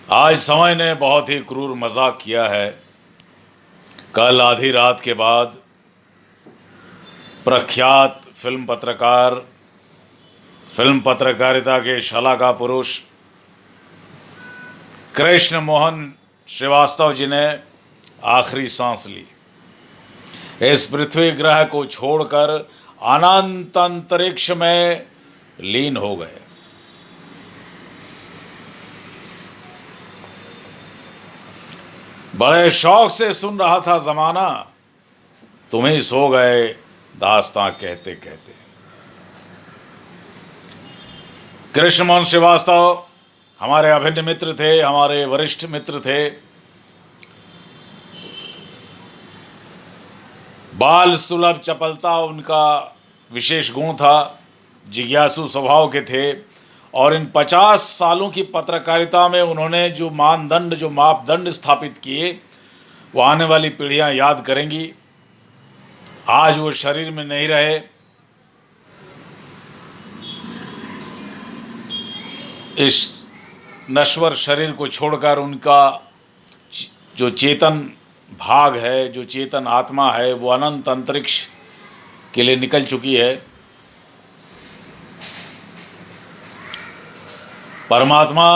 आज समय ने बहुत ही क्रूर मजाक किया है। कल आधी रात के बाद प्रख्यात फिल्म पत्रकार, फिल्म पत्रकारिता के शलाका पुरुष कृष्ण मोहन श्रीवास्तव जी ने आखिरी सांस ली। इस पृथ्वी ग्रह को छोड़कर अनंत अंतरिक्ष में लीन हो गए। बड़े शौक से सुन रहा था जमाना, तुम ही सो गए दास्तां कहते कहते। कृष्ण मोहन श्रीवास्तव हमारे अभिन्न मित्र थे, हमारे वरिष्ठ मित्र थे। बाल सुलभ चपलता उनका विशेष गुण था। जिज्ञासु स्वभाव के थे और इन 50 सालों की पत्रकारिता में उन्होंने जो मानदंड, जो मापदंड स्थापित किए, वो आने वाली पीढ़ियां याद करेंगी। आज वो शरीर में नहीं रहे। इस नश्वर शरीर को छोड़कर उनका जो चेतन भाग है, जो चेतन आत्मा है, वो अनंत अंतरिक्ष के लिए निकल चुकी है। परमात्मा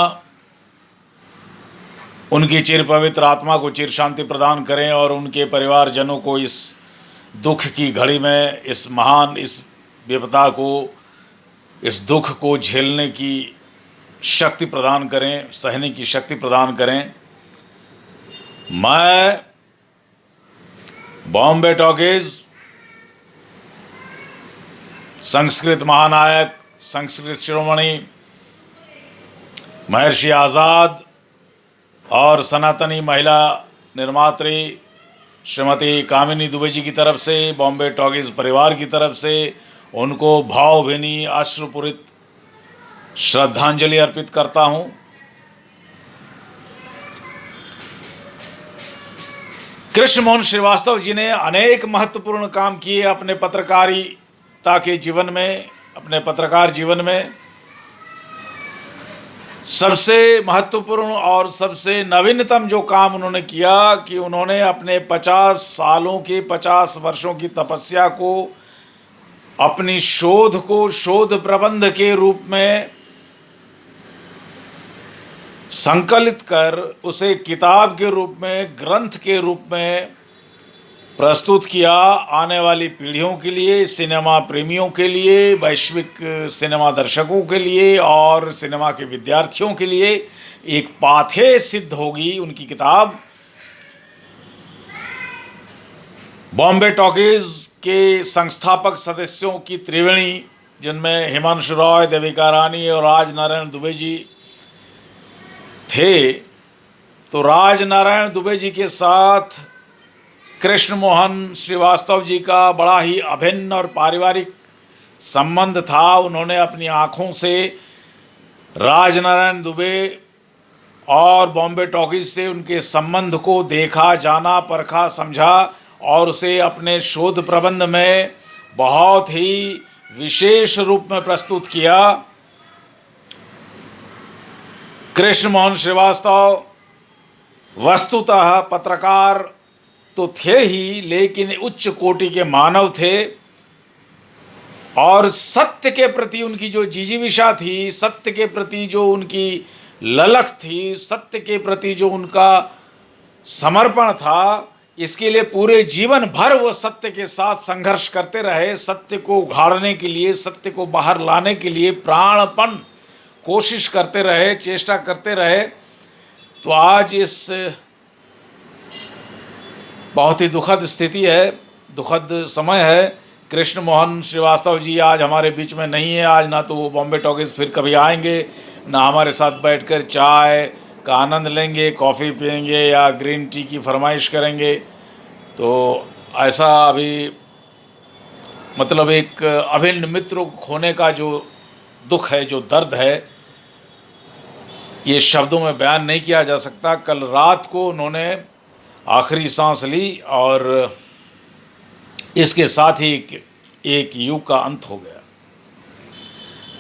उनकी चिर पवित्र आत्मा को चिर शांति प्रदान करें और उनके परिवारजनों को इस दुख की घड़ी में, इस महान, इस विपदा को, इस दुख को झेलने की शक्ति प्रदान करें, सहने की शक्ति प्रदान करें। मैं बॉम्बे टॉकीज, संस्कृत महानायक, संस्कृत शिरोमणि महर्षि आज़ाद और सनातनी महिला निर्मात्री श्रीमती कामिनी दुबे जी की तरफ से, बॉम्बे टॉकीज परिवार की तरफ से उनको भावभीनी अश्रुपूरित श्रद्धांजलि अर्पित करता हूं। कृष्ण मोहन श्रीवास्तव जी ने अनेक महत्वपूर्ण काम किए अपने पत्रकारिता के जीवन में, अपने पत्रकार जीवन में। सबसे महत्वपूर्ण और सबसे नवीनतम जो काम उन्होंने किया कि उन्होंने अपने 50 सालों के, 50 वर्षों की तपस्या को, अपनी शोध को शोध प्रबंध के रूप में संकलित कर उसे किताब के रूप में, ग्रंथ के रूप में प्रस्तुत किया। आने वाली पीढ़ियों के लिए, सिनेमा प्रेमियों के लिए, वैश्विक सिनेमा दर्शकों के लिए और सिनेमा के विद्यार्थियों के लिए एक पाथेय सिद्ध होगी उनकी किताब। बॉम्बे टॉकीज के संस्थापक सदस्यों की त्रिवेणी, जिनमें हिमांशु रॉय, देविका रानी और राज नारायण दुबे जी थे, तो राज नारायण दुबे जी के साथ कृष्ण मोहन श्रीवास्तव जी का बड़ा ही अभिन्न और पारिवारिक संबंध था। उन्होंने अपनी आँखों से राज नारायण दुबे और बॉम्बे टॉकीज से उनके संबंध को देखा, जाना, परखा, समझा और उसे अपने शोध प्रबंध में बहुत ही विशेष रूप में प्रस्तुत किया। कृष्ण मोहन श्रीवास्तव वस्तुतः पत्रकार तो थे ही, लेकिन उच्च कोटि के मानव थे और सत्य के प्रति उनकी जो जिजीविषा थी, सत्य के प्रति जो उनकी ललक थी, सत्य के प्रति जो उनका समर्पण था, इसके लिए पूरे जीवन भर वो सत्य के साथ संघर्ष करते रहे। सत्य को उघाड़ने के लिए, सत्य को बाहर लाने के लिए प्राणपण कोशिश करते रहे, चेष्टा करते रहे। तो आज इस बहुत ही दुखद स्थिति है, दुखद समय है। कृष्ण मोहन श्रीवास्तव जी आज हमारे बीच में नहीं है। आज ना तो वो बॉम्बे टॉकीज फिर कभी आएंगे, ना हमारे साथ बैठकर चाय का आनंद लेंगे, कॉफ़ी पिएंगे या ग्रीन टी की फरमाइश करेंगे। तो ऐसा अभी मतलब एक अभिन्न मित्र को खोने का जो दुख है, जो दर्द है, ये शब्दों में बयान नहीं किया जा सकता। कल रात को उन्होंने आखिरी सांस ली और इसके साथ ही एक युग का अंत हो गया।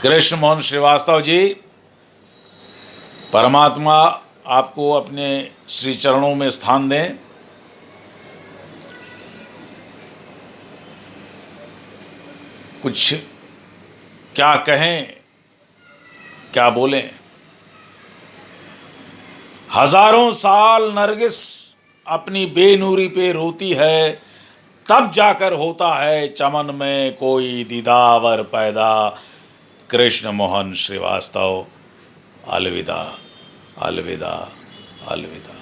कृष्ण मोहन श्रीवास्तव जी परमात्मा आपको अपने श्री चरणों में स्थान दें। कुछ क्या कहें, क्या बोलें। हजारों साल नरगिस अपनी बेनूरी पे रोती है, तब जाकर होता है चमन में कोई दीदावर पैदा। कृष्ण मोहन श्रीवास्तव। अलविदा, अलविदा, अलविदा।